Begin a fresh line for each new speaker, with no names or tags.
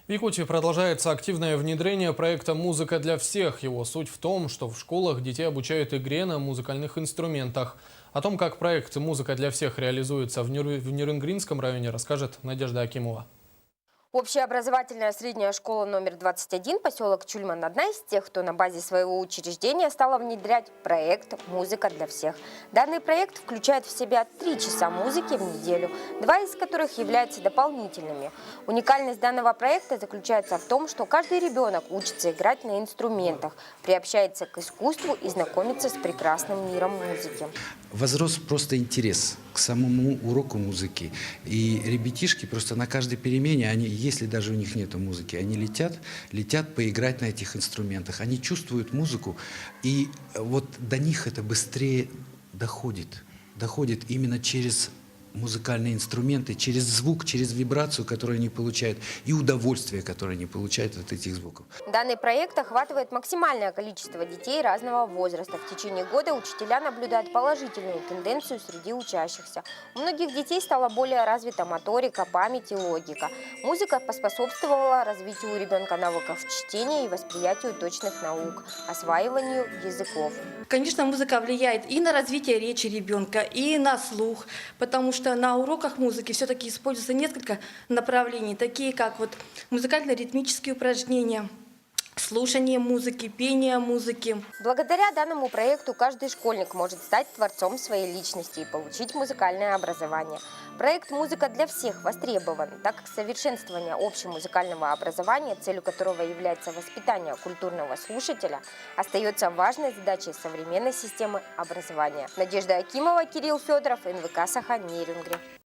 В Якутии продолжается активное внедрение проекта «Музыка для всех». Его суть в том, что в школах детей обучают игре на музыкальных инструментах. О том, как проект «Музыка для всех» реализуется в Нерюнгринском районе, расскажет Надежда Акимова.
Общеобразовательная средняя школа номер 21, поселок Чульман, одна из тех, кто на базе своего учреждения стала внедрять проект «Музыка для всех». Данный проект включает в себя 3 часа музыки в неделю, 2 из которых являются дополнительными. Уникальность данного проекта заключается в том, что каждый ребенок учится играть на инструментах, приобщается к искусству и знакомится с прекрасным миром музыки.
Возрос просто интерес к самому уроку музыки. И ребятишки просто на каждой перемене, если даже у них нет музыки, они летят поиграть на этих инструментах. Они чувствуют музыку, и вот до них это быстрее доходит. Доходит именно через музыкальные инструменты, через звук, через вибрацию, которую они получают, и удовольствие, которое они получают от этих звуков.
Данный проект охватывает максимальное количество детей разного возраста. В течение года учителя наблюдают положительную тенденцию среди учащихся. У многих детей стала более развита моторика, память и логика. Музыка поспособствовала развитию у ребенка навыков чтения и восприятию точных наук, осваиванию языков.
Конечно, музыка влияет и на развитие речи ребенка, и на слух, потому что на уроках музыки все-таки используется несколько направлений, такие как музыкально-ритмические упражнения, слушание музыки, пение музыки.
Благодаря данному проекту каждый школьник может стать творцом своей личности и получить музыкальное образование. Проект «Музыка для всех» востребован, так как совершенствование общемузыкального образования, целью которого является воспитание культурного слушателя, остается важной задачей современной системы образования. Надежда Акимова, Кирилл Федоров, НВК «Саха», Нерюнгри.